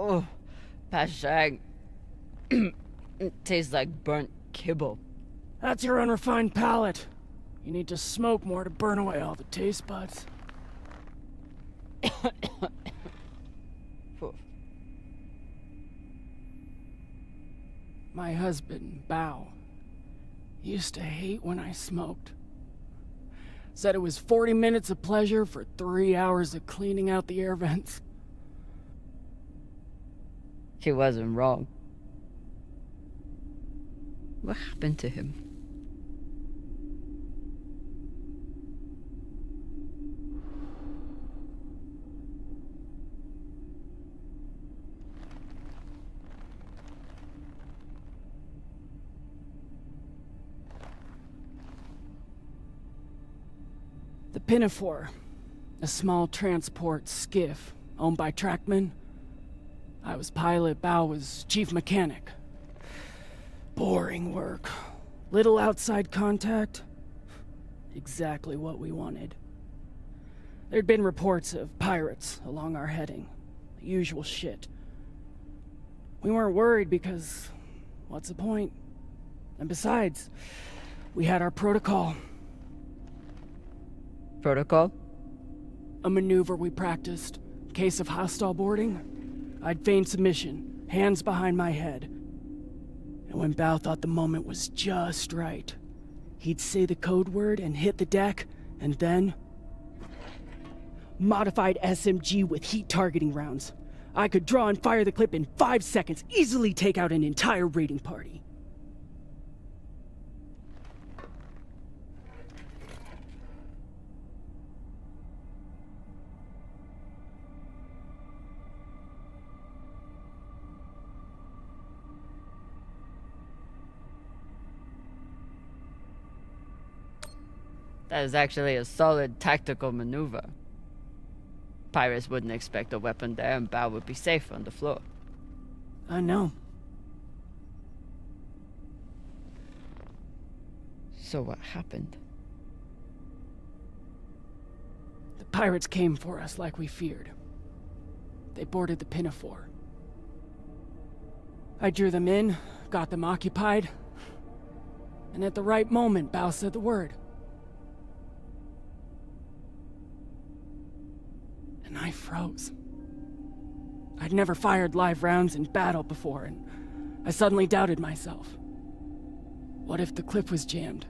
Oh, Pashang. It tastes like burnt kibble. That's your unrefined palate. You need to smoke more to burn away all the taste buds. My husband, Bao, used to hate when I smoked. Said it was 40 minutes of pleasure for 3 hours of cleaning out the air vents. He wasn't wrong. What happened to him? The Pinafore, a small transport skiff owned by Trackman. I was pilot, Bao was chief mechanic. Boring work. Little outside contact. Exactly what we wanted. There'd been reports of pirates along our heading. The usual shit. We weren't worried because, what's the point? And besides, we had our protocol. Protocol? A maneuver we practiced. Case of hostile boarding, I'd feign submission, hands behind my head. And when Bao thought the moment was just right, he'd say the code word and hit the deck, and then... Modified SMG with heat targeting rounds. I could draw and fire the clip in 5 seconds, easily take out an entire raiding party. That is actually a solid tactical maneuver. Pirates wouldn't expect a weapon there, and Bao would be safe on the floor. I know. So what happened? The pirates came for us like we feared. They boarded the Pinafore. I drew them in, got them occupied, and at the right moment, Bao said the word. And I froze. I'd never fired live rounds in battle before, and I suddenly doubted myself. What if the clip was jammed?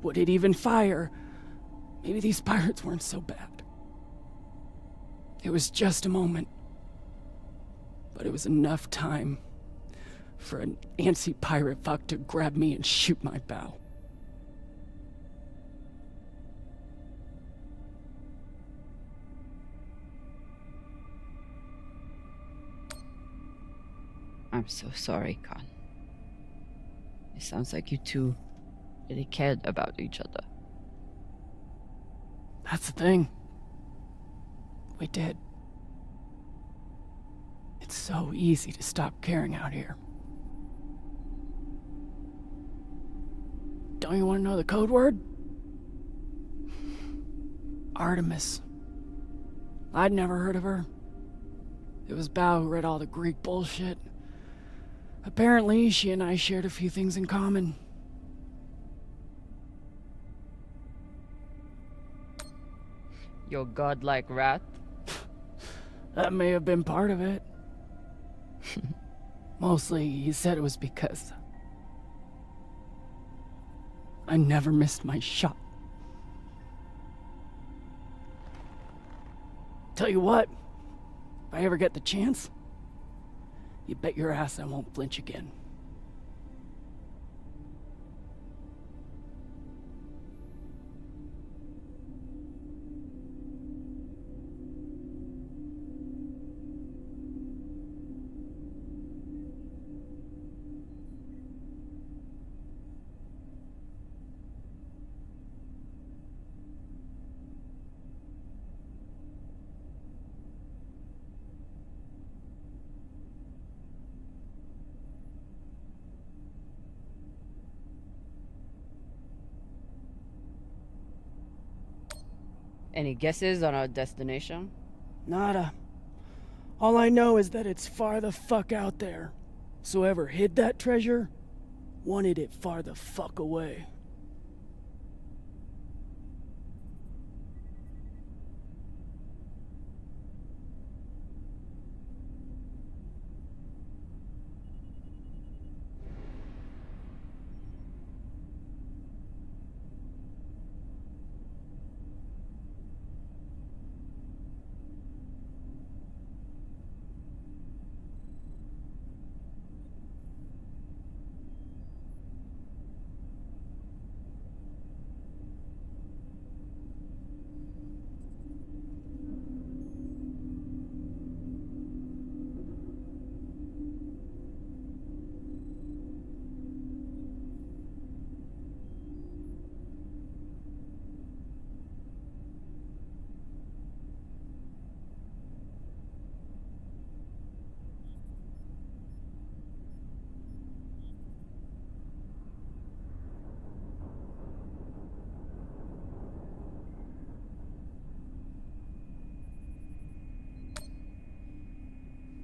Would it even fire? Maybe these pirates weren't so bad. It was just a moment. But it was enough time for an antsy pirate fuck to grab me and shoot my bow. I'm so sorry, Khan. It sounds like you two really cared about each other. That's the thing. We did. It's so easy to stop caring out here. Don't you want to know the code word? Artemis. I'd never heard of her. It was Bao who read all the Greek bullshit. Apparently, she and I shared a few things in common. Your godlike wrath? That may have been part of it. Mostly, he said it was because I never missed my shot. Tell you what, if I ever get the chance, you bet your ass I won't flinch again. Any guesses on our destination? Nada. All I know is that it's far the fuck out there. So whoever hid that treasure wanted it far the fuck away.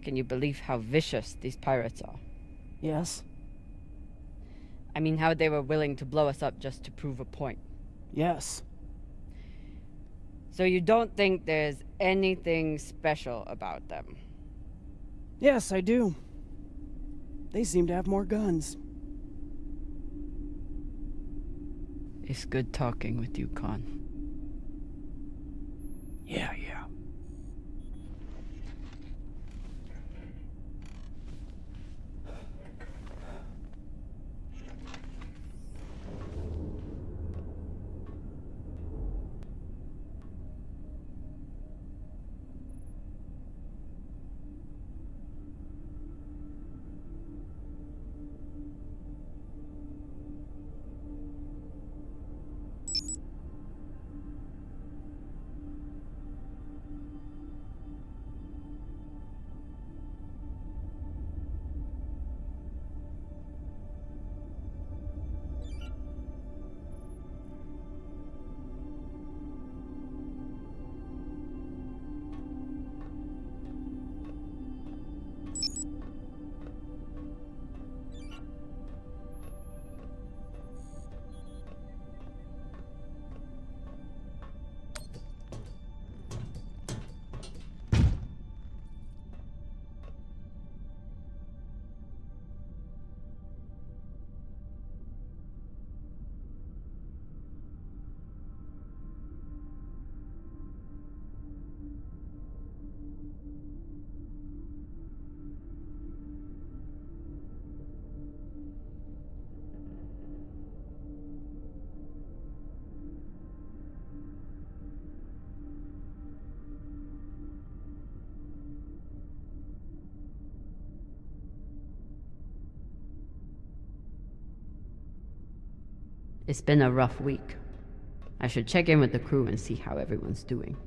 Can you believe how vicious these pirates are? Yes? I mean, how they were willing to blow us up just to prove a point. Yes. So you don't think there's anything special about them? Yes, I do. They seem to have more guns. It's good talking with you, Con. Yeah. It's been a rough week. I should check in with the crew and see how everyone's doing.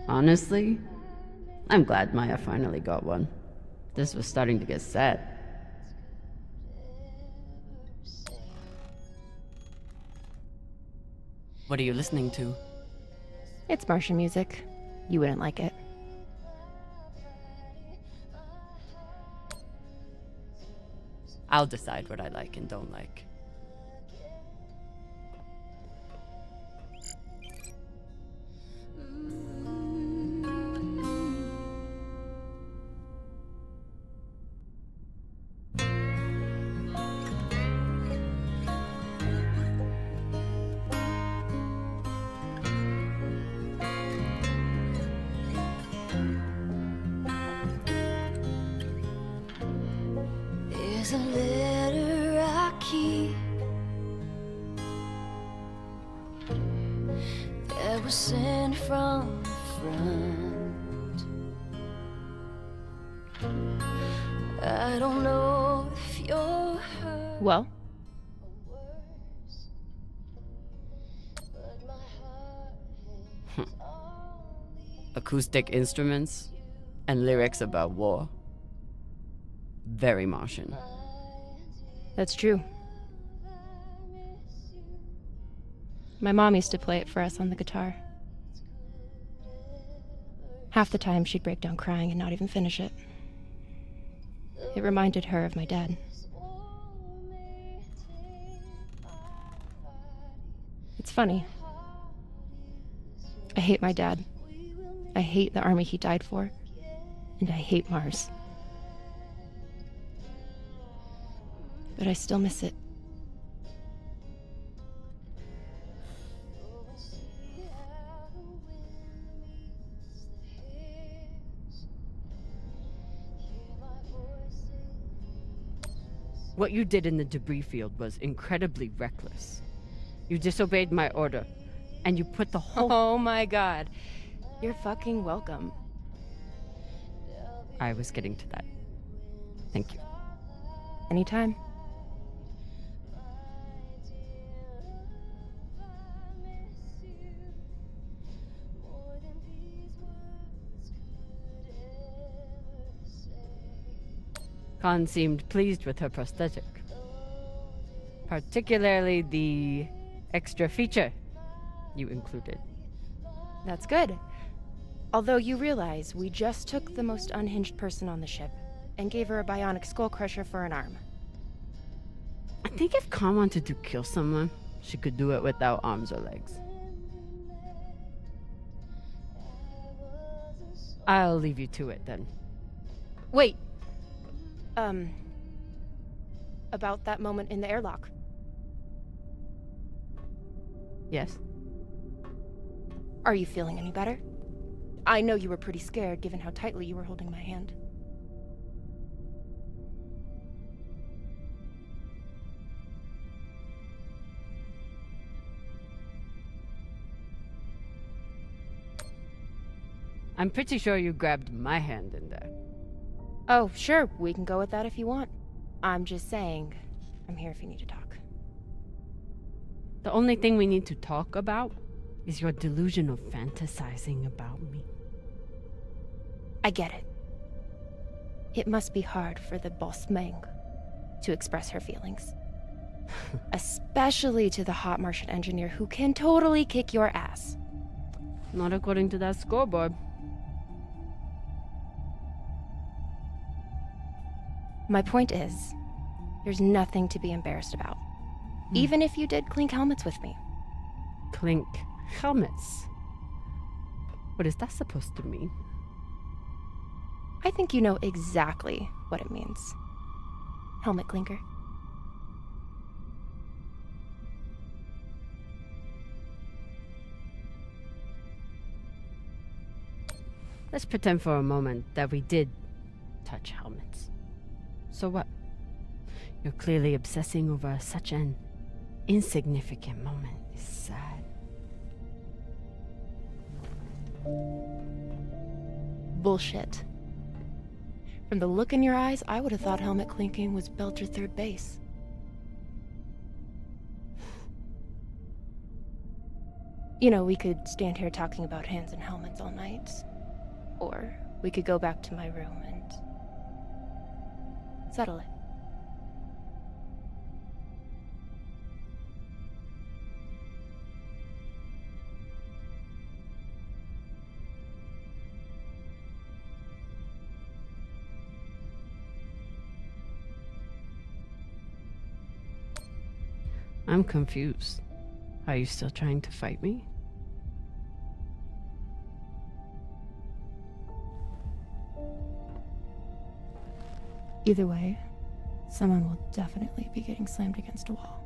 Honestly, I'm glad Maya finally got one. This was starting to get sad. What are you listening to? It's Martian music. You wouldn't like it. I'll decide what I like and don't like. There's a letter I keep that was sent from the front. I don't know if you're hurt Well, or worse, but my heart has all these Acoustic instruments and lyrics about war. Very Martian. that's true. My mom used to play it for us on the guitar. Half the time, she'd break down crying and not even finish it. It reminded her of my dad. It's funny. I hate my dad. I hate the army he died for. And I hate Mars. But I still miss it. What you did in the debris field was incredibly reckless. You disobeyed my order, and you put the whole... Oh my god. You're fucking welcome. I was getting to that. Thank you. Anytime. Khan seemed pleased with her prosthetic. Particularly the extra feature you included. That's good. Although you realize we just took the most unhinged person on the ship and gave her a bionic skull crusher for an arm. I think if Khan wanted to kill someone, she could do it without arms or legs. I'll leave you to it then. Wait. About that moment in the airlock. Yes? Are you feeling any better? I know you were pretty scared given how tightly you were holding my hand. I'm pretty sure you grabbed my hand in there. Oh, sure, we can go with that if you want. I'm just saying, I'm here if you need to talk. The only thing we need to talk about is your delusion of fantasizing about me. I get it. It must be hard for the boss Meng to express her feelings. Especially to the hot Martian engineer who can totally kick your ass. Not according to that scoreboard. My point is, there's nothing to be embarrassed about. Even if you did clink helmets with me. Clink helmets. What is that supposed to mean? I think you know exactly what it means. Helmet clinker. Let's pretend for a moment that we did touch helmets. So what? You're clearly obsessing over such an insignificant moment. It's sad. Bullshit. From the look in your eyes, I would have thought helmet clinking was Belter third base. You know, we could stand here talking about hands and helmets all night. Or we could go back to my room and settle it. I'm confused. Are you still trying to fight me? Either way, someone will definitely be getting slammed against a wall.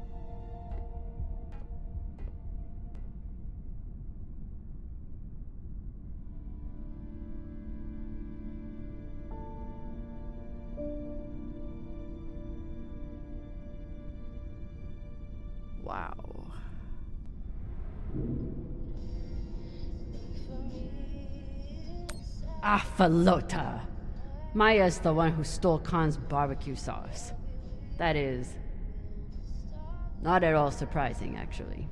Wow. Afalota! Maya's the one who stole Khan's barbecue sauce. That is not at all surprising, actually.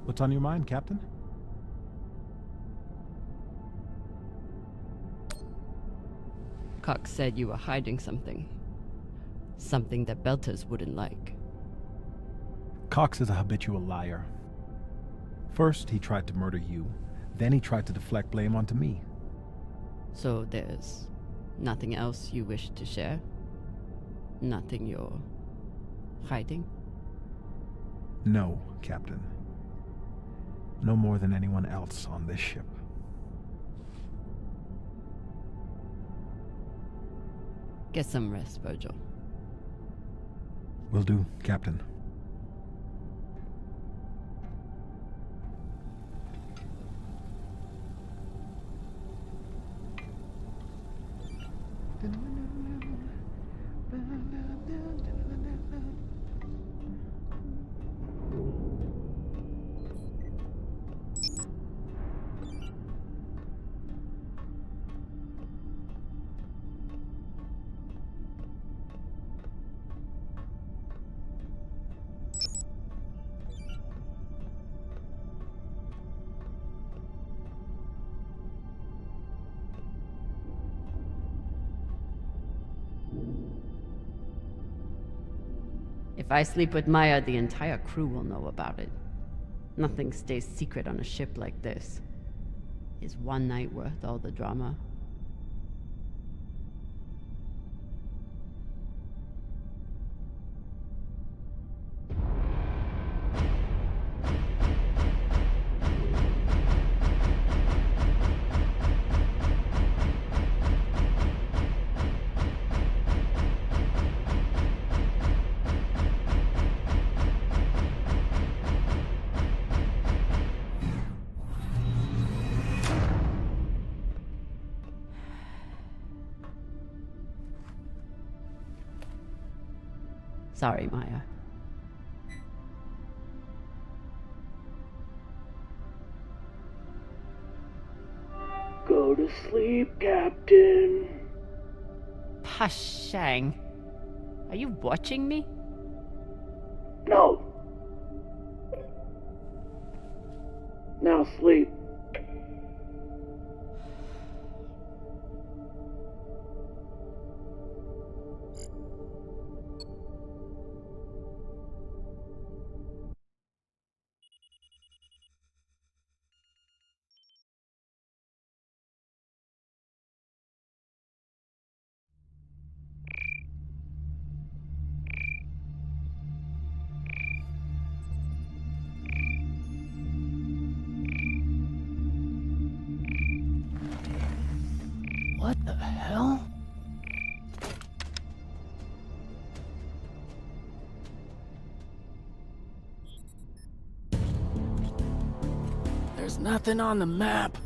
What's on your mind, Captain? Cox said you were hiding something. Something that Belters wouldn't like. Cox is a habitual liar. First, he tried to murder you. Then he tried to deflect blame onto me. So there's nothing else you wish to share? Nothing you're hiding? No, Captain. No more than anyone else on this ship. Get some rest, Virgil. Will do, Captain. If I sleep with Maya, the entire crew will know about it. Nothing stays secret on a ship like this. Is one night worth all the drama? Sorry, Maya. Go to sleep, Captain. Pashang. Are you watching me? No. Now sleep. What the hell? There's nothing on the map.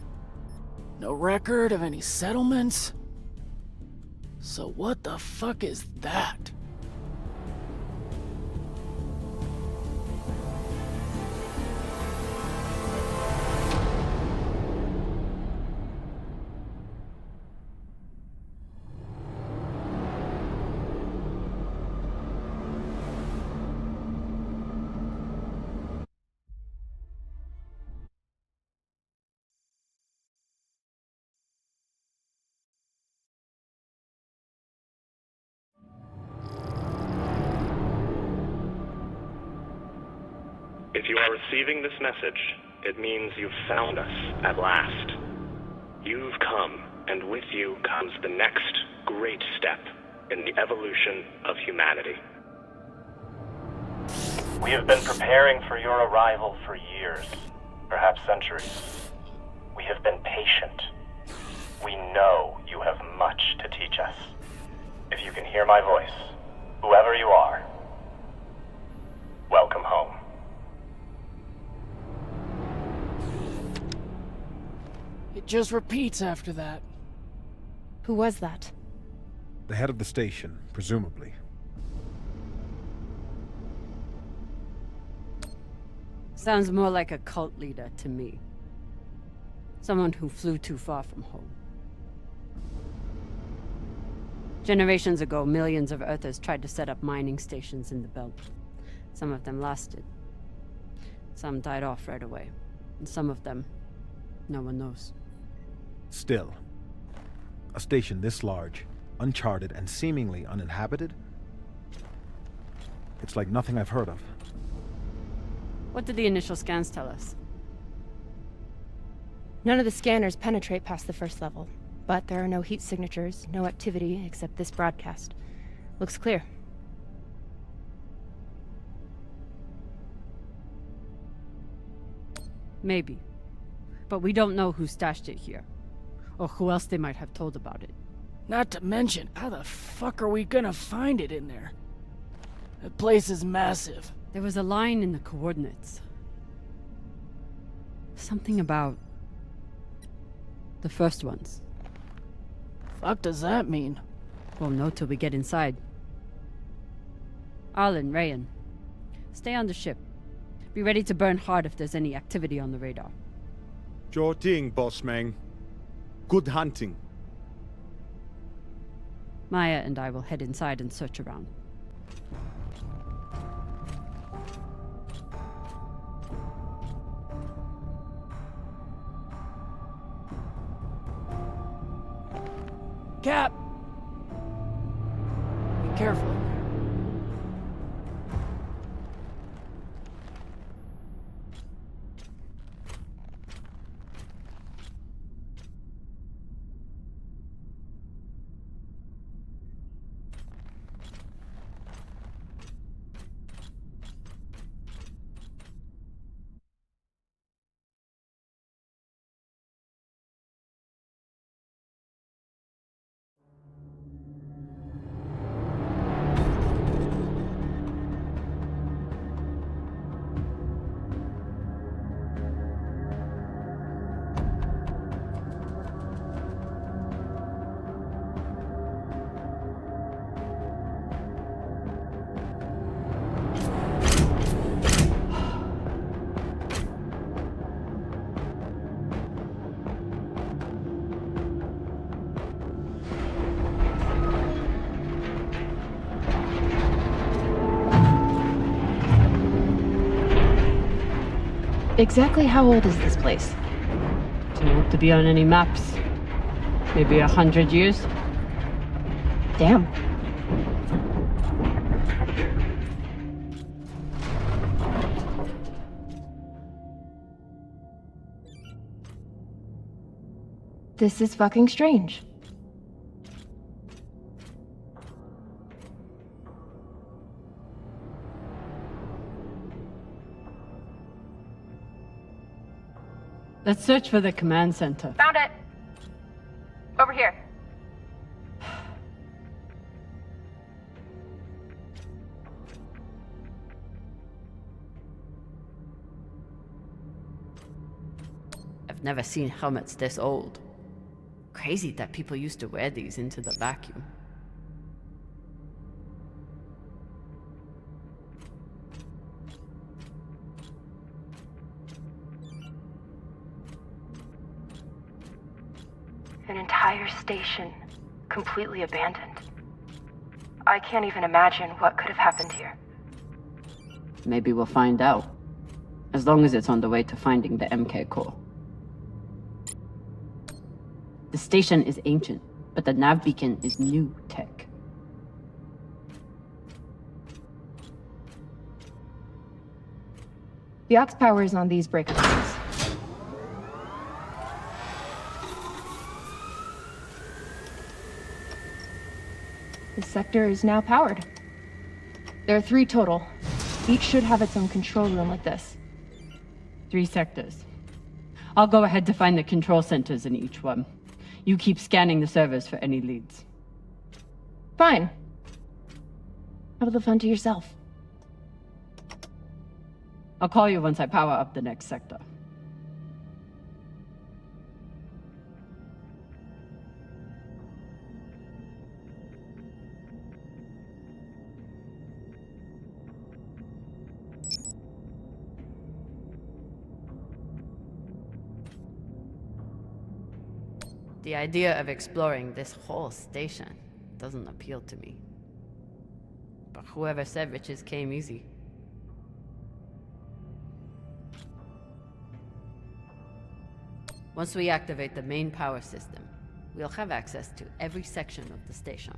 No record of any settlements? So what the fuck is that? If you are receiving this message, it means you've found us at last. You've come, and with you comes the next great step in the evolution of humanity. We have been preparing for your arrival for years, perhaps centuries. We have been patient. We know you have much to teach us. If you can hear my voice, whoever you are, welcome home. It just repeats after that. Who was that? The head of the station, presumably. Sounds more like a cult leader to me. Someone who flew too far from home. Generations ago, millions of Earthers tried to set up mining stations in the belt. Some of them lasted. Some died off right away. And some of them, no one knows. Still, a station this large, uncharted, and seemingly uninhabited? It's like nothing I've heard of. What did the initial scans tell us? None of the scanners penetrate past the first level, but there are no heat signatures, no activity except this broadcast. Looks clear. Maybe. But we don't know who stashed it here. Or who else they might have told about it. Not to mention, how the fuck are we gonna find it in there? The place is massive. There was a line in the coordinates. Something about... the first ones. Fuck does that mean? Won't know till we get inside. Arlen, Rayan, stay on the ship. Be ready to burn hard if there's any activity on the radar. Sure thing, boss man. Good hunting. Maya and I will head inside and search around. Cap! Be careful in there. Exactly how old is this place? Too old to be on any maps. Maybe 100 years? Damn. This is fucking strange. Let's search for the command center. Found it! Over here. I've never seen helmets this old. Crazy that people used to wear these into the vacuum. An entire station completely abandoned. I can't even imagine what could have happened here. Maybe we'll find out. As long as it's on the way to finding the MK core. The station is ancient, but the nav beacon is new tech. The aux power is on these breaker points. This sector is now powered. There are 3 total. Each should have its own control room like this. 3 sectors. I'll go ahead to find the control centers in each one. You keep scanning the servers for any leads. Fine. Have the fun to yourself. I'll call you once I power up the next sector. The idea of exploring this whole station doesn't appeal to me. But whoever said riches came easy. Once we activate the main power system, we'll have access to every section of the station.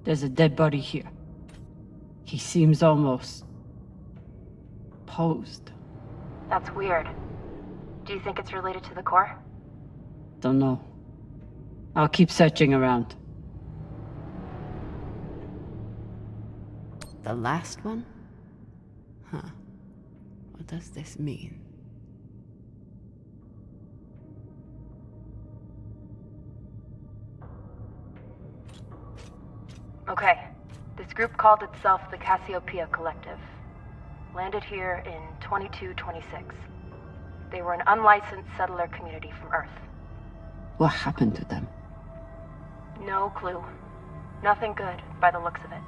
There's a dead body here. He seems almost posed. That's weird. Do you think it's related to the core? Don't know. I'll keep searching around. The last one? Huh. What does this mean? Okay. This group called itself the Cassiopeia Collective. Landed here in 2226. They were an unlicensed settler community from Earth. What happened to them? No clue. Nothing good, by the looks of it.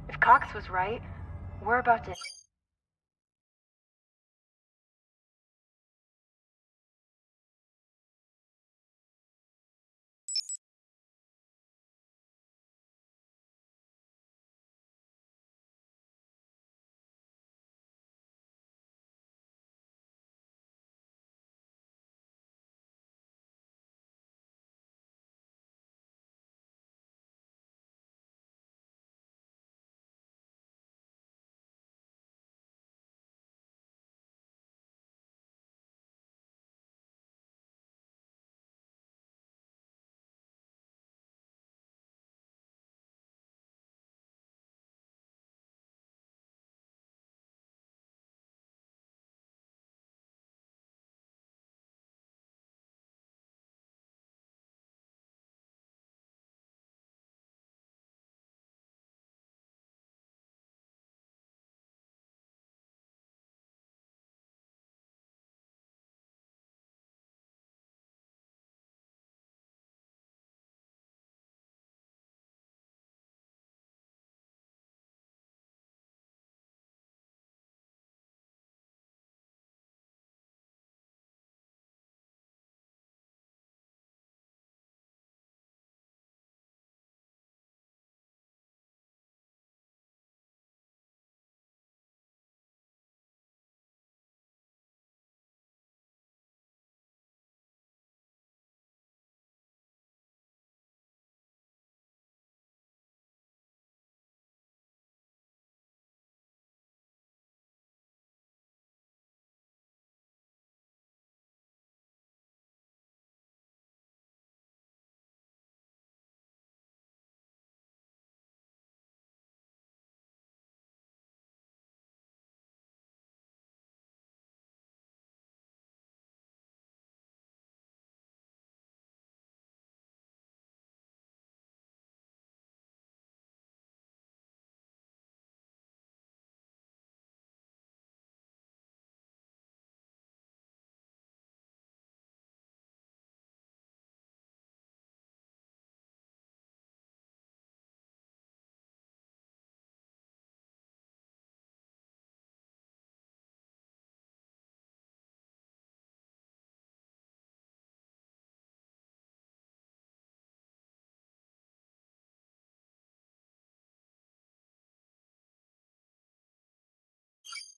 If Cox was right, we're about to...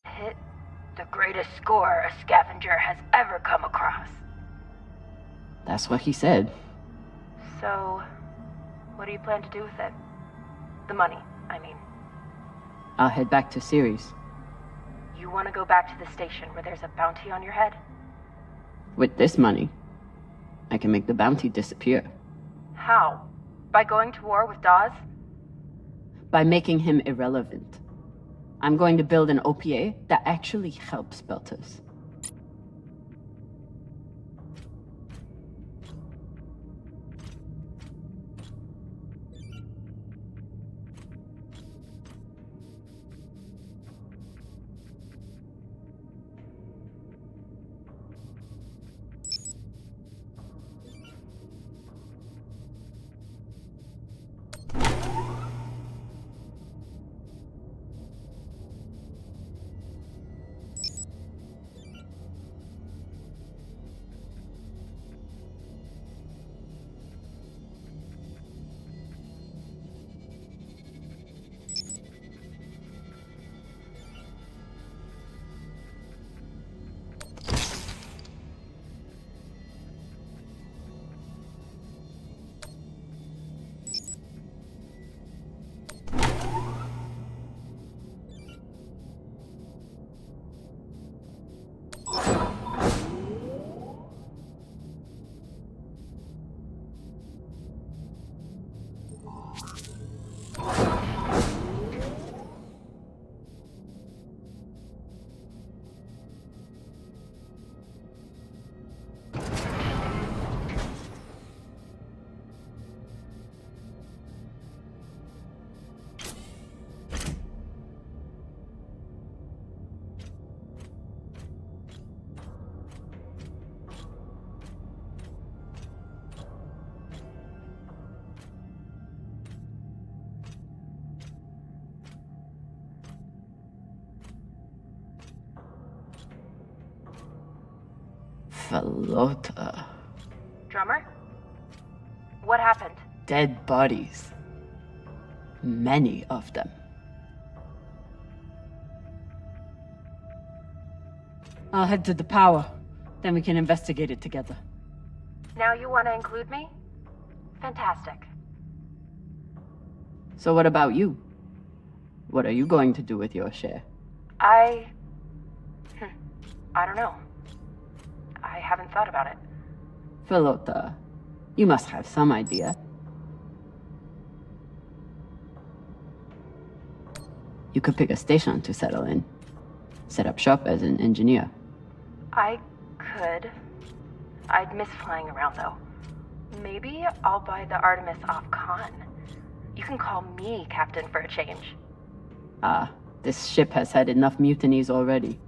Hit the greatest score a scavenger has ever come across. That's what he said. So, what do you plan to do with it? The money, I mean. I'll head back to Ceres. You want to go back to the station where there's a bounty on your head? With this money, I can make the bounty disappear. How? By going to war with Dawes? By making him irrelevant. I'm going to build an OPA that actually helps Belters. Falota. Drummer? What happened? Dead bodies. Many of them. I'll head to the power. Then we can investigate it together. Now you want to include me? Fantastic. So what about you? What are you going to do with your share? I don't know. I haven't thought about it. Falota, you must have some idea. You could pick a station to settle in. Set up shop as an engineer. I could. I'd miss flying around, though. Maybe I'll buy the Artemis off Khan. You can call me Captain for a change. Ah, this ship has had enough mutinies already.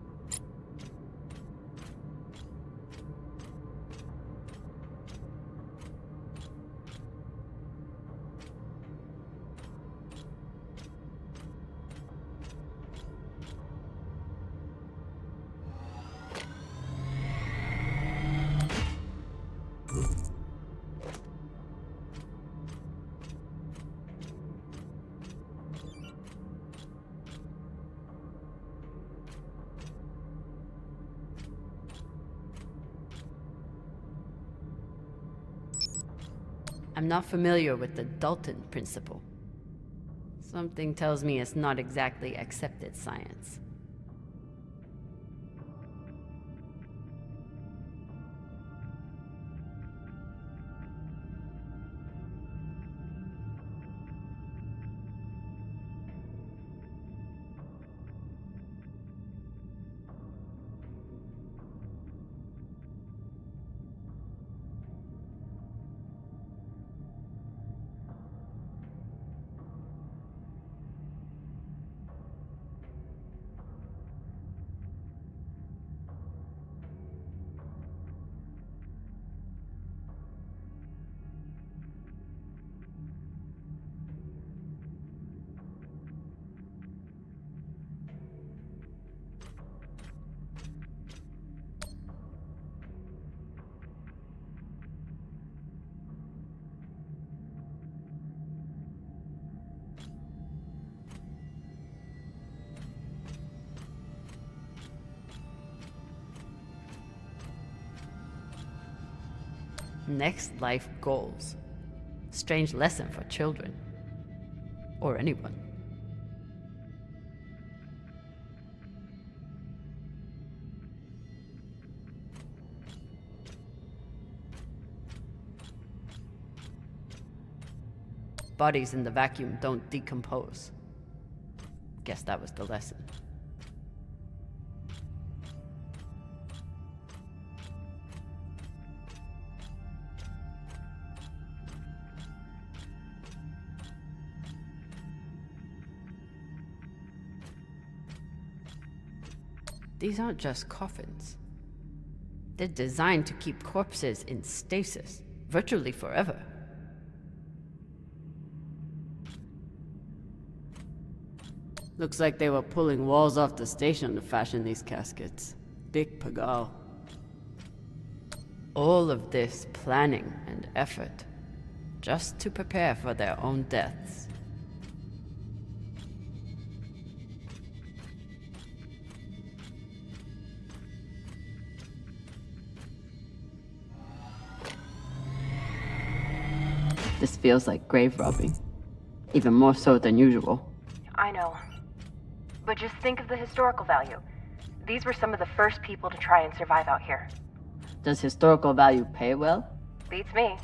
I'm not familiar with the Dalton principle. Something tells me it's not exactly accepted science. Next life goals. Strange lesson for children. Or anyone. Bodies in the vacuum don't decompose. Guess that was the lesson. These aren't just coffins. They're designed to keep corpses in stasis, virtually forever. Looks like they were pulling walls off the station to fashion these caskets. Big pagal. All of this planning and effort, just to prepare for their own deaths. This feels like grave robbing. Even more so than usual. I know. But just think of the historical value. These were some of the first people to try and survive out here. Does historical value pay well? Beats me.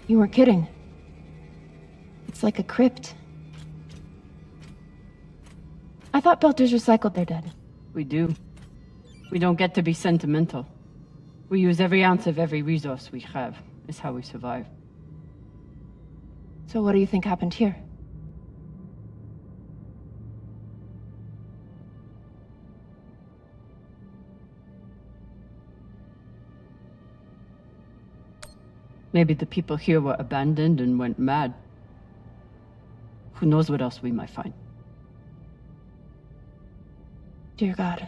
You weren't kidding. It's like a crypt. I thought Belters recycled their dead. We do. We don't get to be sentimental. We use every ounce of every resource we have. It's how we survive. So what do you think happened here? Maybe the people here were abandoned and went mad. Who knows what else we might find? Dear God.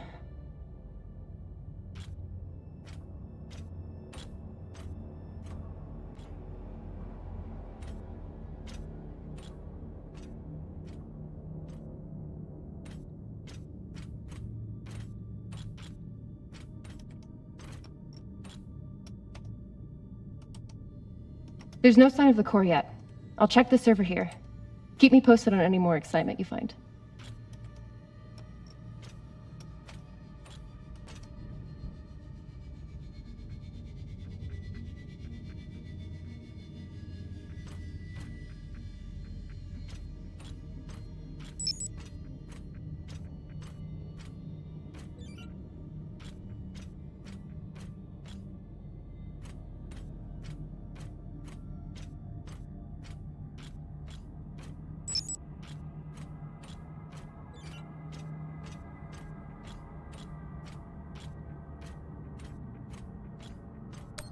There's no sign of the core yet. I'll check the server here. Keep me posted on any more excitement you find.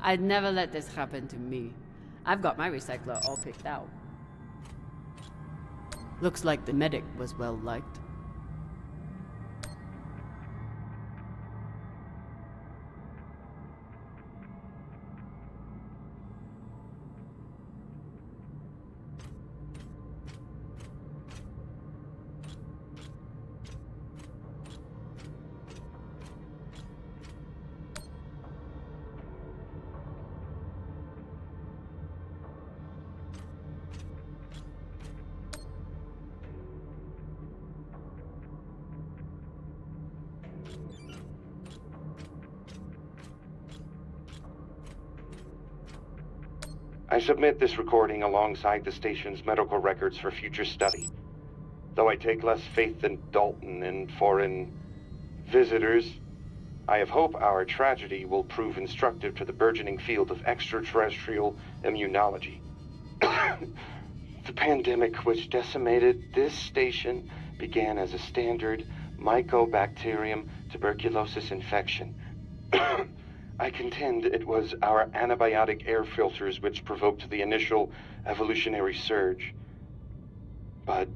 I'd never let this happen to me. I've got my recycler all picked out. Looks like the medic was well liked. I submit this recording alongside the station's medical records for future study. Though I take less faith than Dalton in foreign visitors, I have hope our tragedy will prove instructive to the burgeoning field of extraterrestrial immunology. The pandemic which decimated this station began as a standard Mycobacterium tuberculosis infection. I contend it was our antibiotic air filters which provoked the initial evolutionary surge. But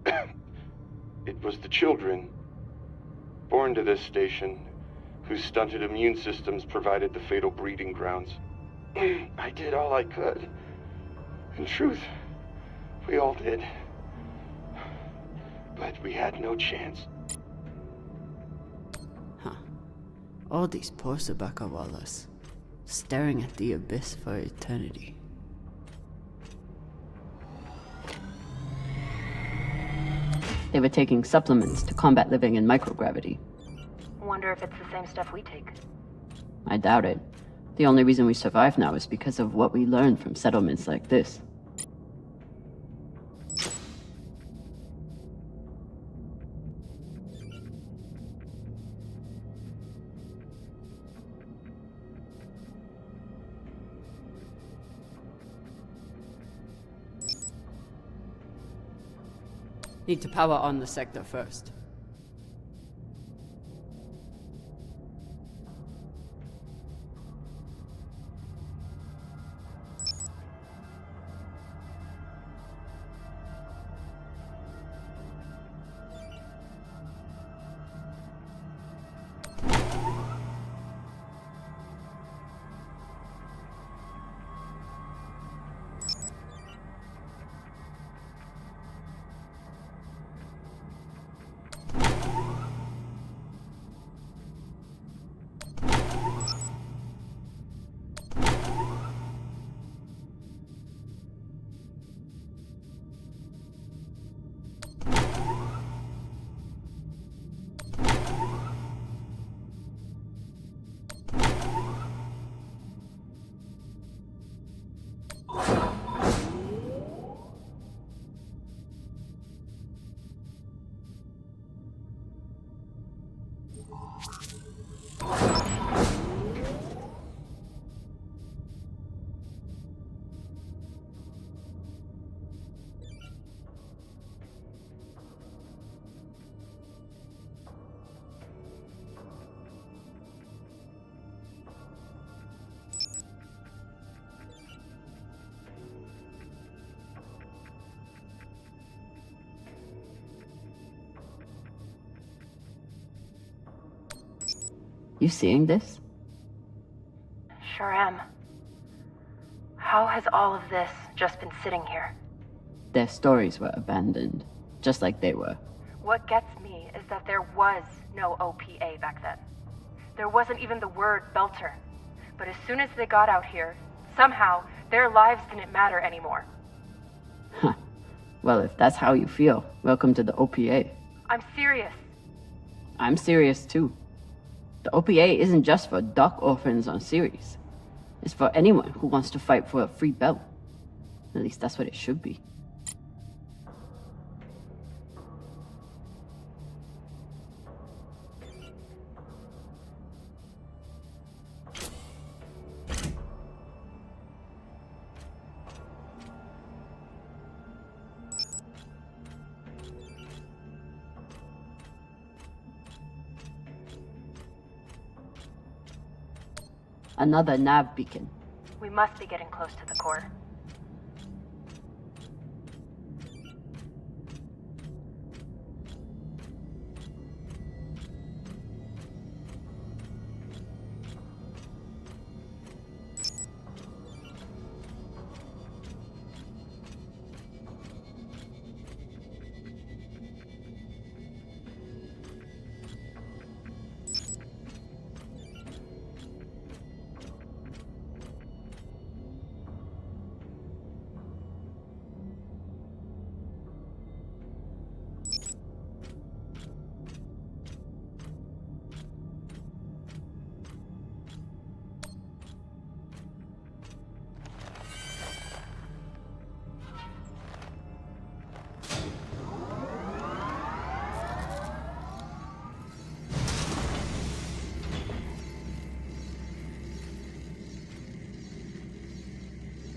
it was the children born to this station whose stunted immune systems provided the fatal breeding grounds. I did all I could. In truth, we all did. But we had no chance. All these poor Sabakawalas, staring at the abyss for eternity. They were taking supplements to combat living in microgravity. Wonder if it's the same stuff we take. I doubt it. The only reason we survive now is because of what we learned from settlements like this. Need to power on the sector first. You seeing this? Sure am. How has all of this just been sitting here? Their stories were abandoned, just like they were. What gets me is that there was no OPA back then. There wasn't even the word Belter. But as soon as they got out here, somehow their lives didn't matter anymore. Huh. Well, if that's how you feel, welcome to the OPA. I'm serious. I'm serious too. The OPA isn't just for dock orphans on Ceres. It's for anyone who wants to fight for a free belt. At least that's what it should be. Another nav beacon. We must be getting close to the core.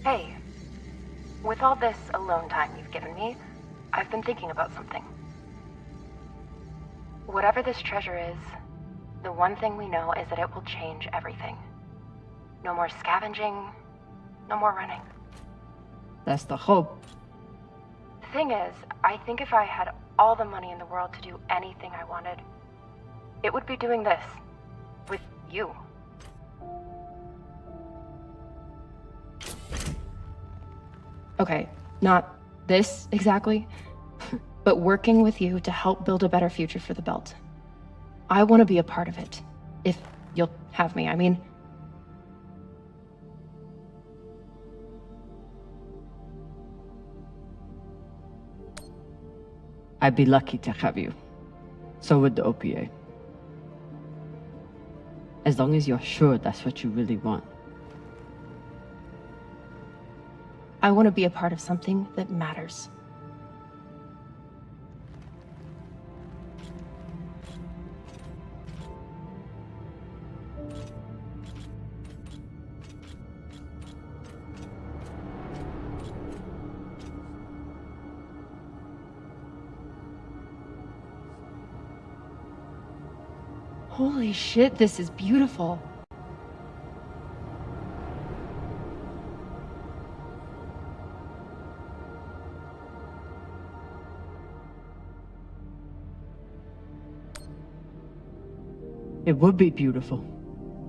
Hey, with all this alone time you've given me, I've been thinking about something. Whatever this treasure is, the one thing we know is that it will change everything. No more scavenging, no more running. That's the hope. The thing is, I think if I had all the money in the world to do anything I wanted, it would be doing this. With you. Okay, not this exactly, but working with you to help build a better future for the Belt. I want to be a part of it. If you'll have me, I mean. I'd be lucky to have you. So would the OPA. As long as you're sure that's what you really want. I want to be a part of something that matters. Holy shit, this is beautiful. It would be beautiful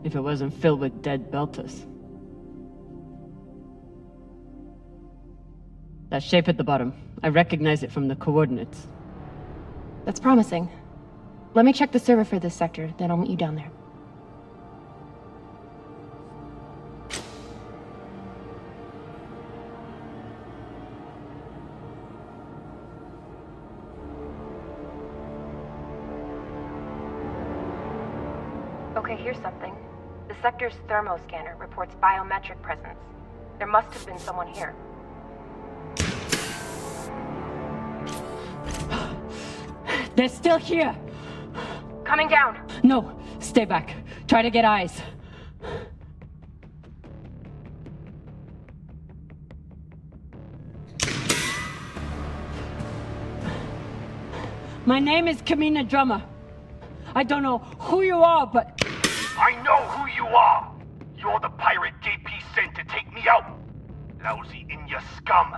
if it wasn't filled with dead Belters. That shape at the bottom, I recognize it from the coordinates. That's promising. Let me check the server for this sector, then I'll meet you down there. Okay, here's something. The sector's thermoscanner reports biometric presence. There must have been someone here. They're still here! Coming down! No, stay back. Try to get eyes. My name is Kamina Drummer. I don't know who you are, but... I know who you are! You're the pirate JP sent to take me out! Lousy in your scum!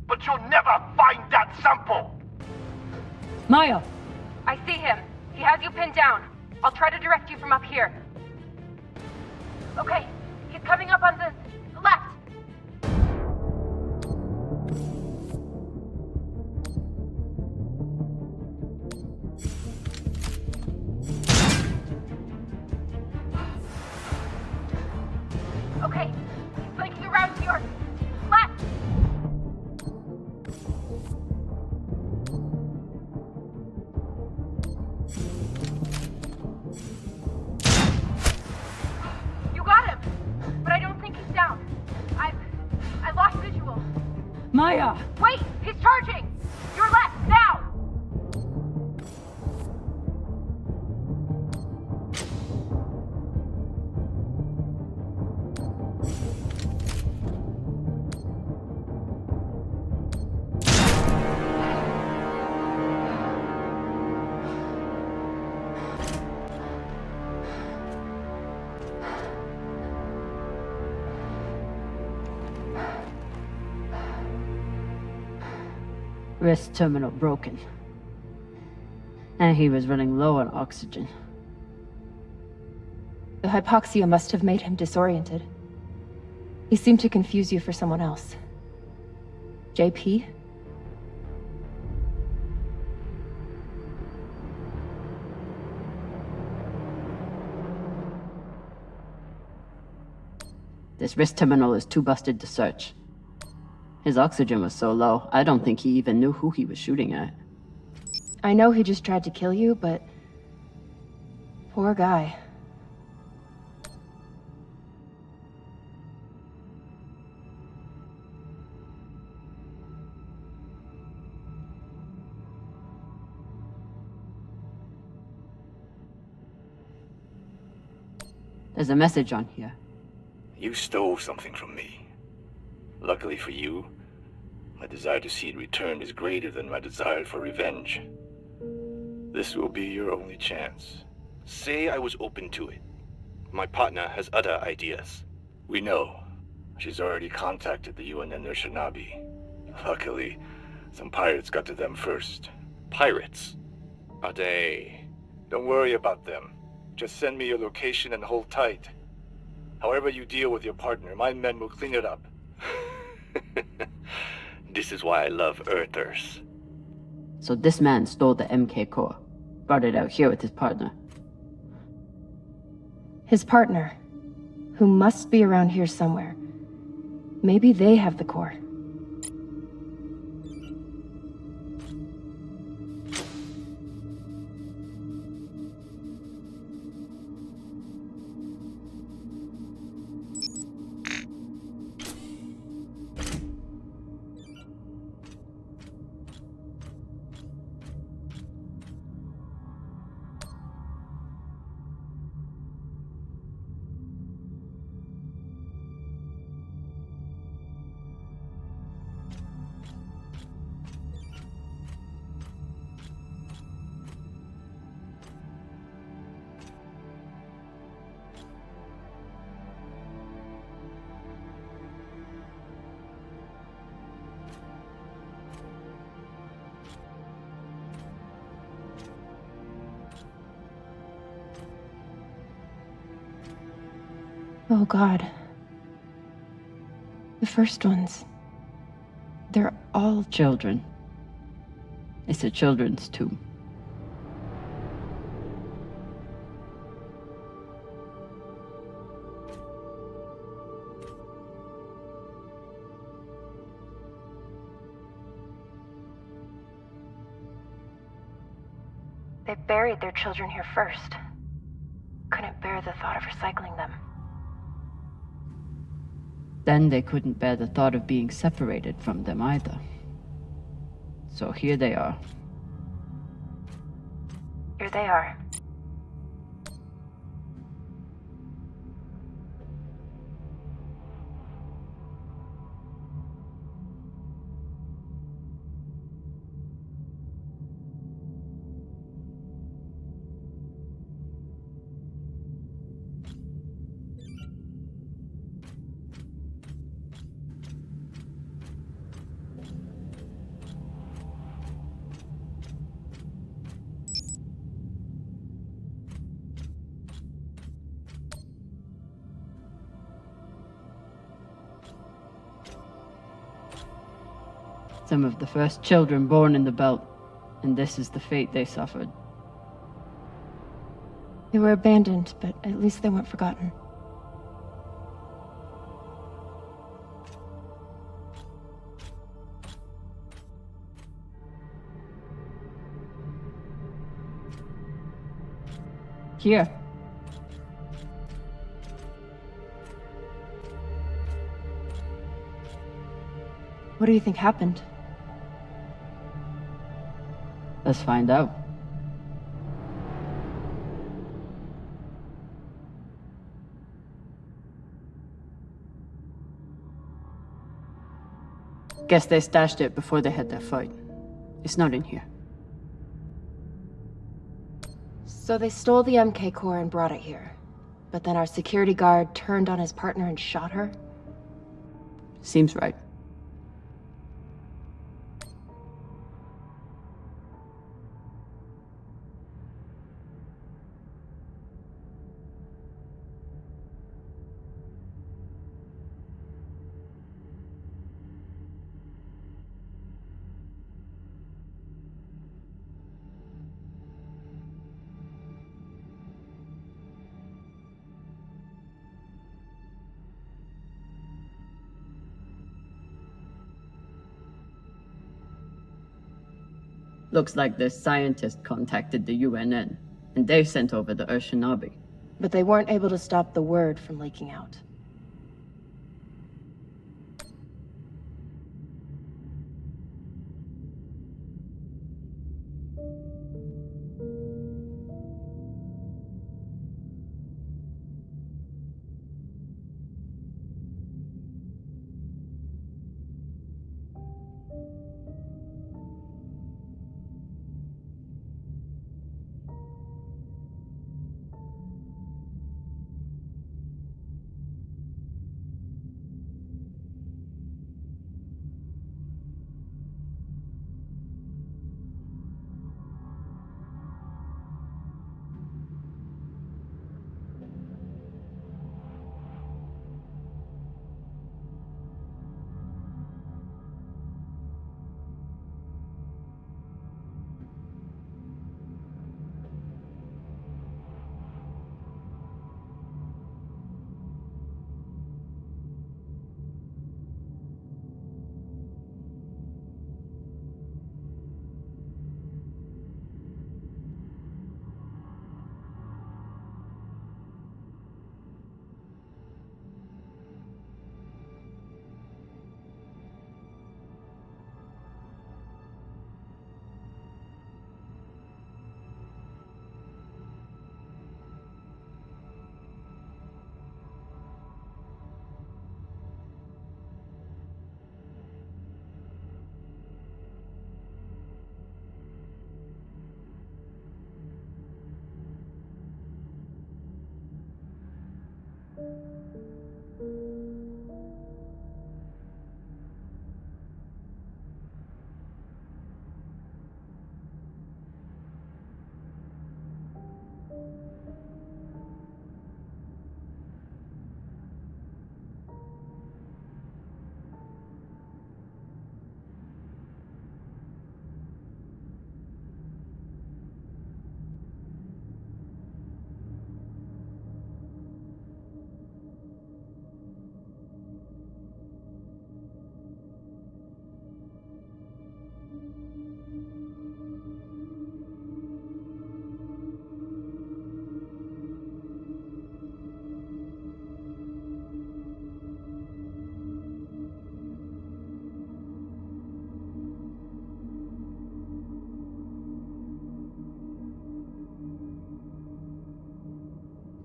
But you'll never find that sample! Maya! I see him. He has you pinned down. I'll try to direct you from up here. Okay, he's coming up on the left. Okay, he's flanking around to your left. You got him, but I don't think he's down. I lost visual. Maya! Wait, he's charging. Your left, now. Wrist terminal broken. And he was running low on oxygen. The hypoxia must have made him disoriented. He seemed to confuse you for someone else. JP? This wrist terminal is too busted to search. His oxygen was so low, I don't think he even knew who he was shooting at. I know he just tried to kill you, but... poor guy. There's a message on here. You stole something from me. Luckily for you, my desire to see it returned is greater than my desire for revenge. This will be your only chance. Say I was open to it. My partner has other ideas. We know. She's already contacted the UN and their Shinabi. Luckily, some pirates got to them first. Pirates? Are they? Don't worry about them. Just send me your location and hold tight. However you deal with your partner, my men will clean it up. This is why I love Earthers. So this man stole the MK core, brought it out here with his partner. His partner, who must be around here somewhere. Maybe they have the core. Oh God. The first ones. They're all Children. It's a children's tomb. They buried their children here first. Couldn't bear the thought of recycling them. Then they couldn't bear the thought of being separated from them either. So here they are. Here they are. Some of the first children born in the belt, and this is the fate they suffered. They were abandoned, but at least they weren't forgotten. Here. What do you think happened? Let's find out. Guess they stashed it before they had their fight. It's not in here. So they stole the MK core and brought it here. But then our security guard turned on his partner and shot her? Seems right. Looks like this scientist contacted the UNN, and they sent over the Urshinabi. But they weren't able to stop the word from leaking out.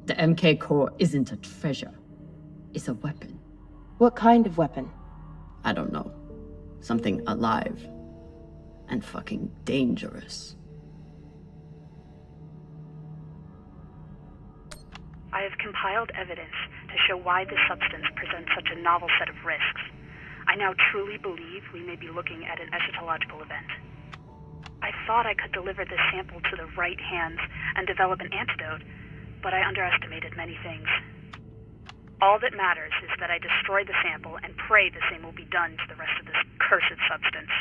The MK core isn't a treasure. It's a weapon. What kind of weapon? I don't know. Something alive. And fucking dangerous. I have compiled evidence to show why this substance presents such a novel set of risks. I now truly believe we may be looking at an eschatological event. I thought I could deliver this sample to the right hands and develop an antidote, but I underestimated many things. All that matters is that I destroy the sample and pray the same will be done to the rest of this cursed substance.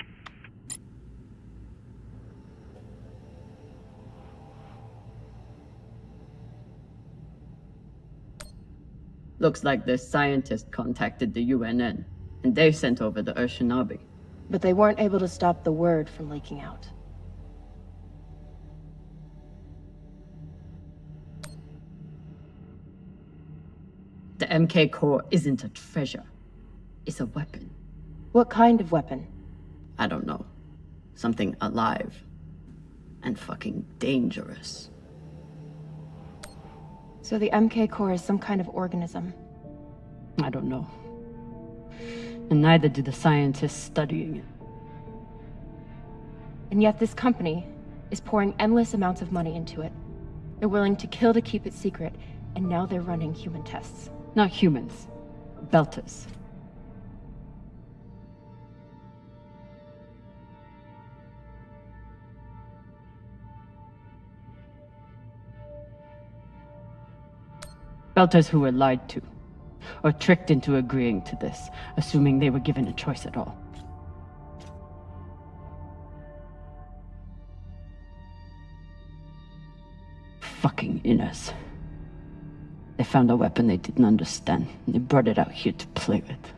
Looks like this scientist contacted the UNN, and they sent over the Urshinabi. But they weren't able to stop the word from leaking out. The MK core isn't a treasure. It's a weapon. What kind of weapon? I don't know. Something alive. And fucking dangerous. So the MK core is some kind of organism. I don't know. And neither do the scientists studying it. And yet this company is pouring endless amounts of money into it. They're willing to kill to keep it secret, and now they're running human tests. Not humans. Belters. Belters who were lied to, or tricked into agreeing to this, assuming they were given a choice at all. Fucking inners. They found a weapon they didn't understand, and they brought it out here to play with.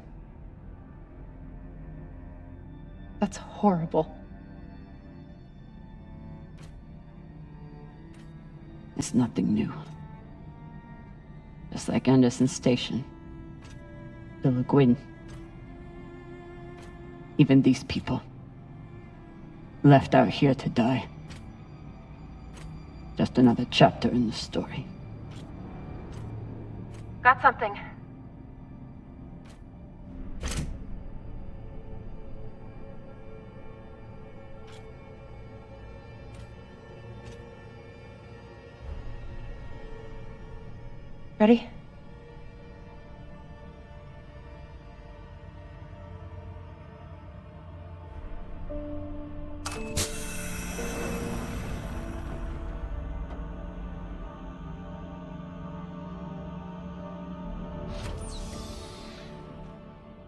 That's horrible. It's nothing new. Just like Anderson Station, the Le Guin. Even these people, left out here to die. Just another chapter in the story. Got something. Ready?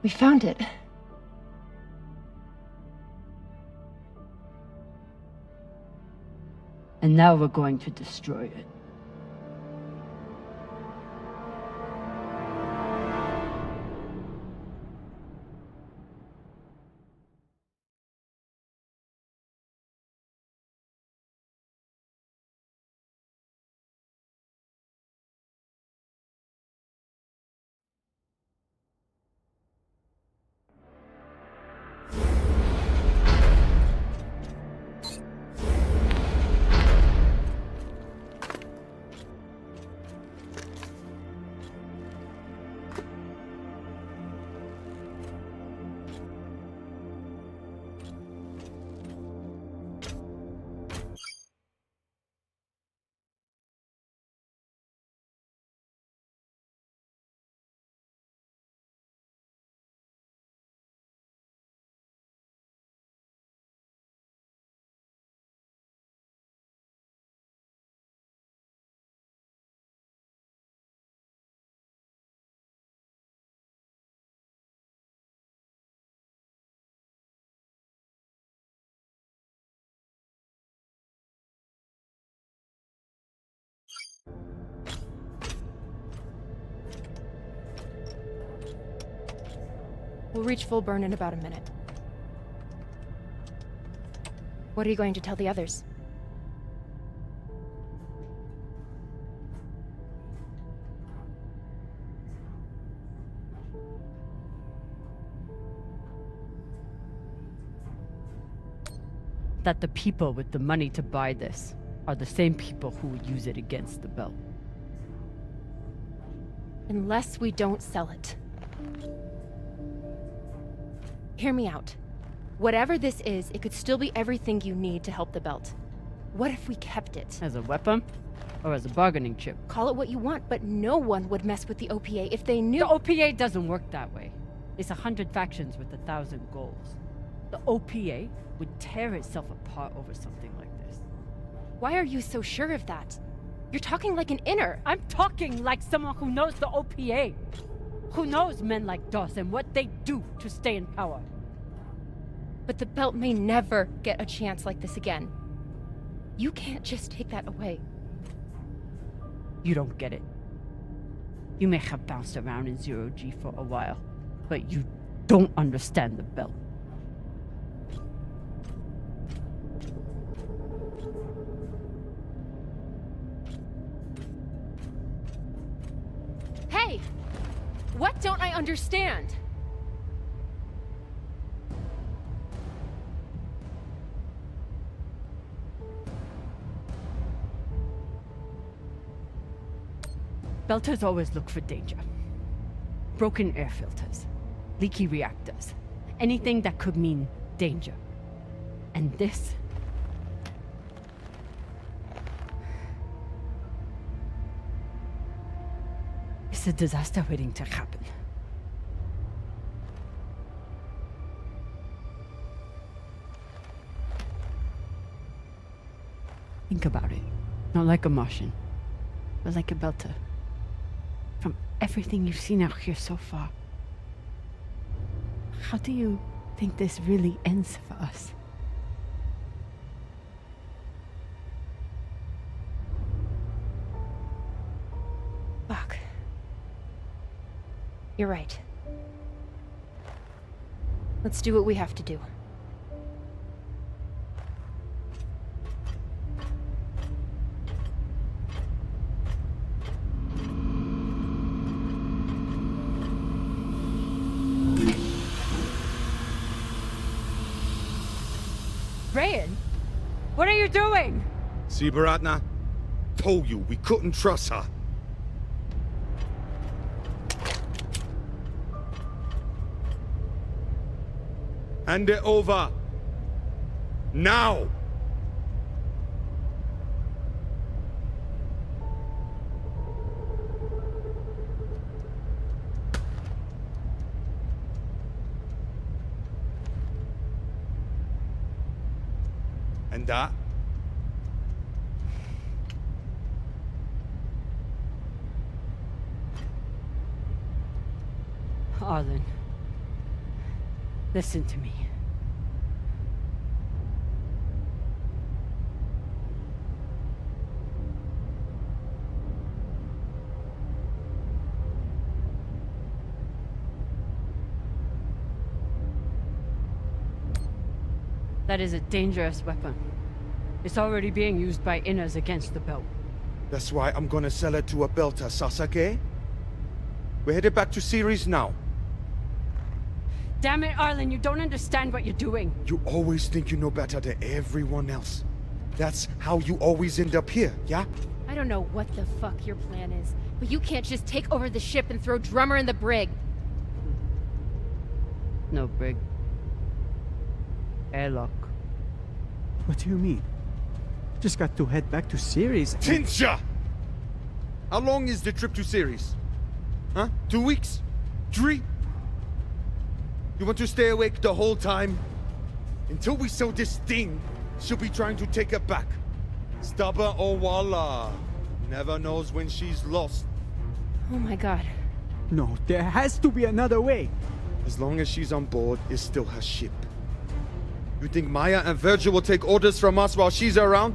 We found it. And now we're going to destroy it. We'll reach full burn in about a minute. What are you going to tell the others? That the people with the money to buy this are the same people who would use it against the belt. Unless we don't sell it. Hear me out. Whatever this is, it could still be everything you need to help the belt. What if we kept it? As a weapon? Or as a bargaining chip? Call it what you want, but no one would mess with the OPA if they knew— The OPA doesn't work that way. It's 100 factions with 1,000 goals. The OPA would tear itself apart over something like this. Why are you so sure of that? You're talking like an inner. I'm talking like someone who knows the OPA. Who knows men like Doss and what they do to stay in power. But the belt may never get a chance like this again. You can't just take that away. You don't get it. You may have bounced around in zero-G for a while, but you don't understand the belt. Hey! What don't I understand? Belters always look for danger. Broken air filters, leaky reactors, anything that could mean danger. And this? It's a disaster waiting to happen. Think about it. Not like a Martian, but like a Belter. From everything you've seen out here so far, how do you think this really ends for us? Fuck. You're right. Let's do what we have to do. What are you doing? See, Baratna? Told you we couldn't trust her. Hand it over. Now! And that? Arlen, listen to me. That is a dangerous weapon. It's already being used by Inners against the belt. That's why I'm gonna sell it to a belter, Sasake. We're headed back to Ceres now. Damn it, Arlen, you don't understand what you're doing. You always think you know better than everyone else. That's how you always end up here, yeah? I don't know what the fuck your plan is, but you can't just take over the ship and throw Drummer in the brig. No brig. Airlock. What do you mean? Just got to head back to Ceres and... Tinsha! How long is the trip to Ceres? Huh? 2 weeks? 3? You want to stay awake the whole time? Until we sell this thing, she'll be trying to take it back. Stubborn or Walla. Never knows when she's lost. Oh my god. No, there has to be another way. As long as she's on board, it's still her ship. You think Maya and Virgil will take orders from us while she's around?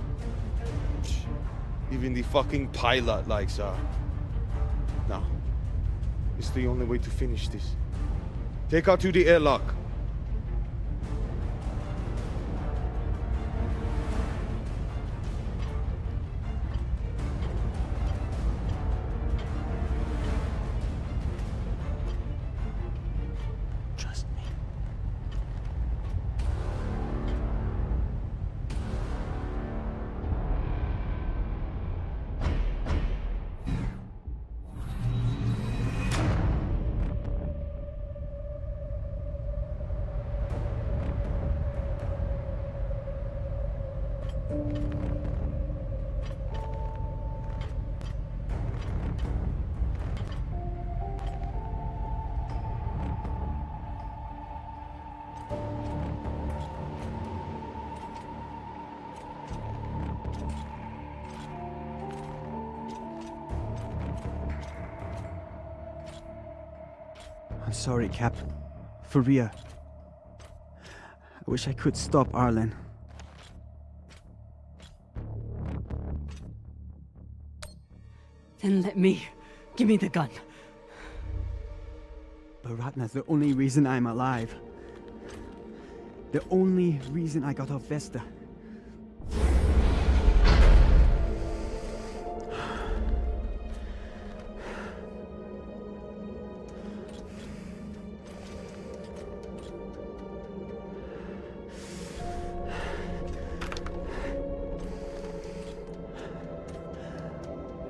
Even the fucking pilot likes her. No. It's the only way to finish this. Take her to the airlock. Trust me. I'm sorry, Cap. For real. I wish I could stop Arlen. Then let me. Give me the gun. Baratna's the only reason I'm alive. The only reason I got off Vesta.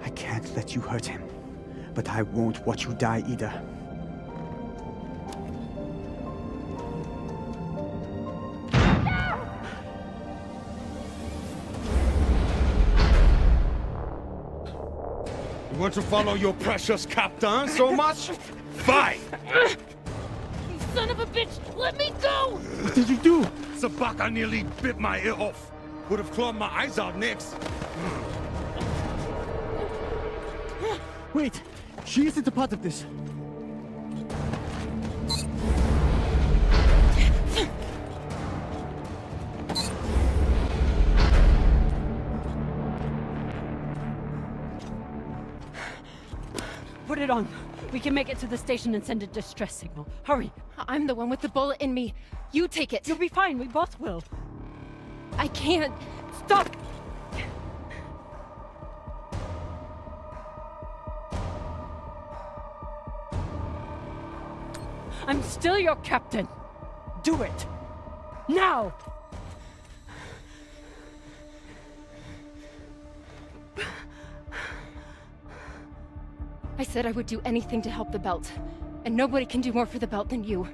I can't let you hurt him, but I won't watch you die either. You want to follow your precious captain so much? Fine! You son of a bitch! Let me go! What did you do? Sabaka nearly bit my ear off. Would have clawed my eyes out next. Wait! She isn't a part of this. Put it on. We can make it to the station and send a distress signal. Hurry. I'm the one with the bullet in me. You take it. You'll be fine. We both will. I can't. Stop! I'm still your captain. Do it. Now! I said I would do anything to help the Belt. And nobody can do more for the Belt than you.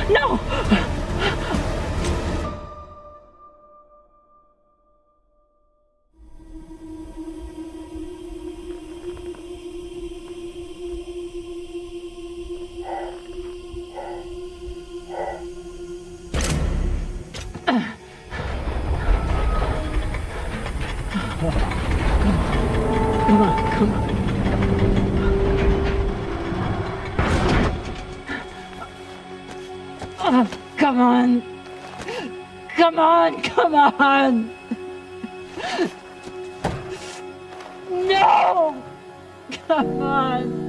No! Come on, come on. Oh, come on. Come on, come on. No! Come on.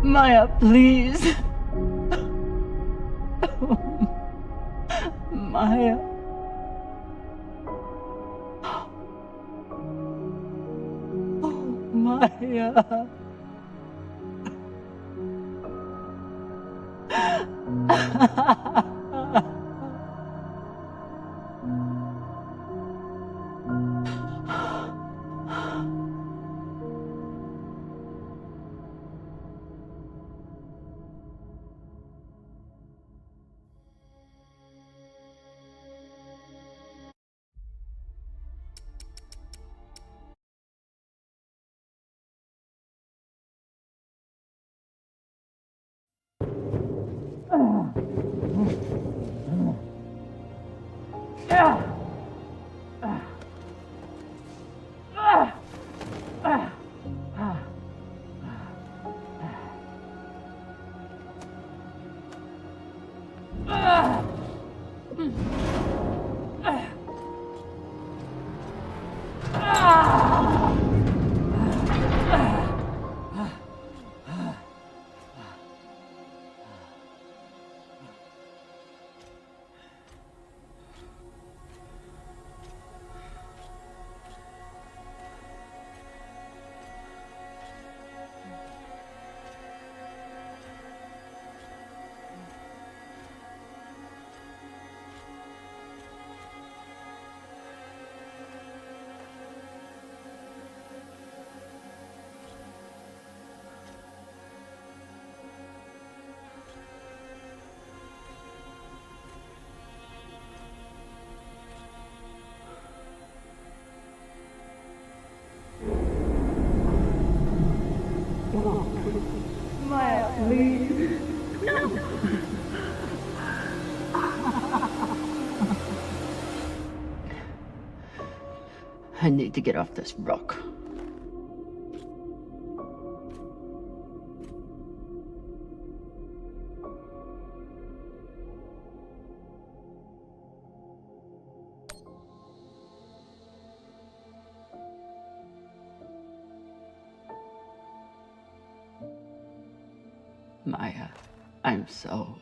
Maya, please. Maya. Oh, Maya. Maya, please. No. I need to get off this rock. Maya, I'm so...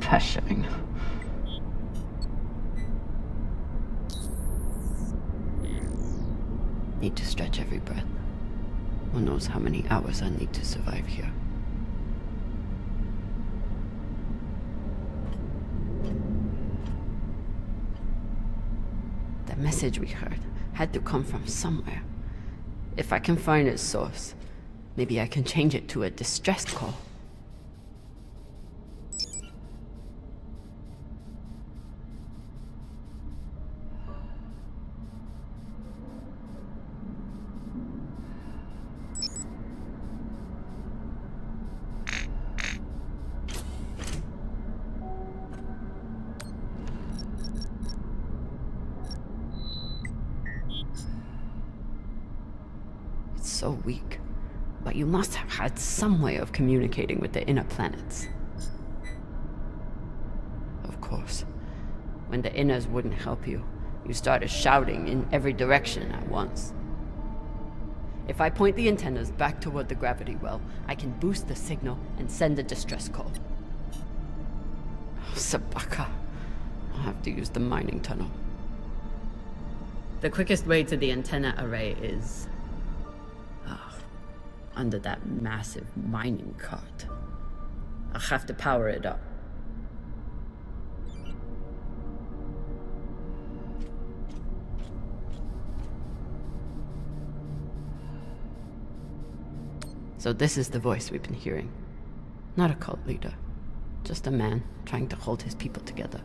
pressuring. Need to stretch every breath. Who knows how many hours I need to survive here. The message we heard had to come from somewhere. If I can find its source, maybe I can change it to a distress call. so weak. But you must have had some way of communicating with the inner planets. Of course, when the inners wouldn't help you, you started shouting in every direction at once. If I point the antennas back toward the gravity well, I can boost the signal and send a distress call. Sabaka. I'll have to use the mining tunnel. The quickest way to the antenna array is... under that massive mining cart. I'll have to power it up. So this is the voice we've been hearing. Not a cult leader. Just a man trying to hold his people together.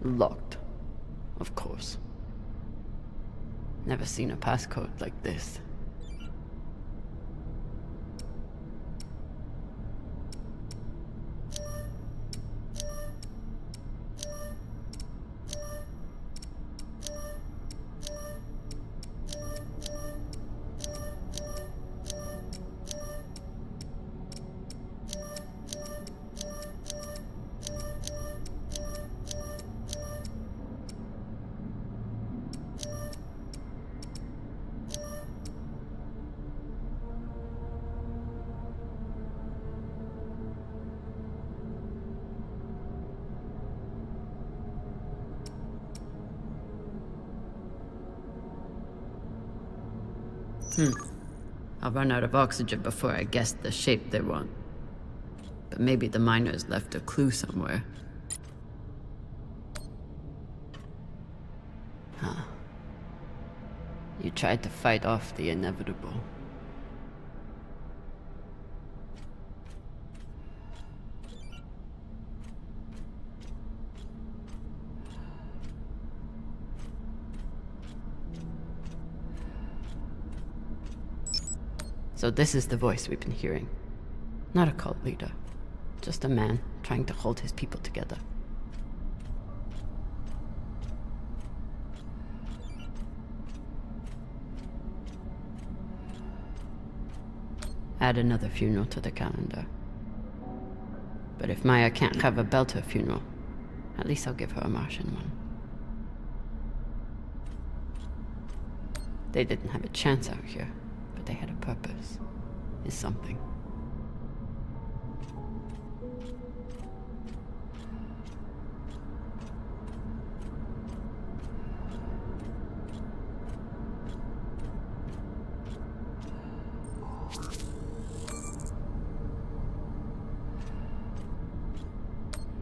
Locked. Of course. Never seen a passcode like this. I'll run out of oxygen before I guess the shape they want. But maybe the miners left a clue somewhere. Huh. You tried to fight off the inevitable. So this is the voice we've been hearing. Not a cult leader. Just a man trying to hold his people together. Add another funeral to the calendar. But if Maya can't have a Belter funeral, at least I'll give her a Martian one. They didn't have a chance out here. They had a purpose, is something.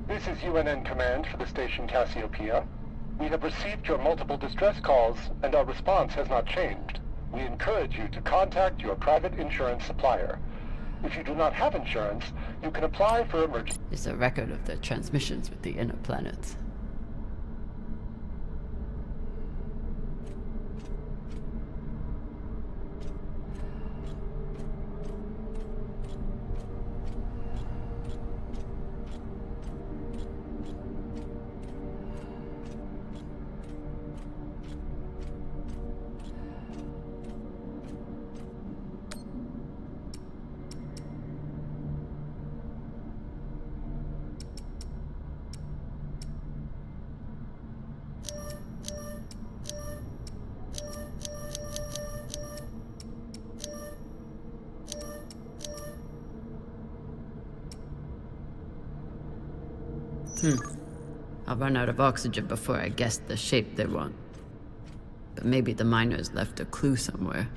This is UNN Command for the station Cassiopeia. We have received your multiple distress calls, and our response has not changed. We encourage you to contact your private insurance supplier. If you do not have insurance, you can apply for emergency... It's a record of the transmissions with the inner planets. I'll run out of oxygen before I guess the shape they want. But maybe the miners left a clue somewhere.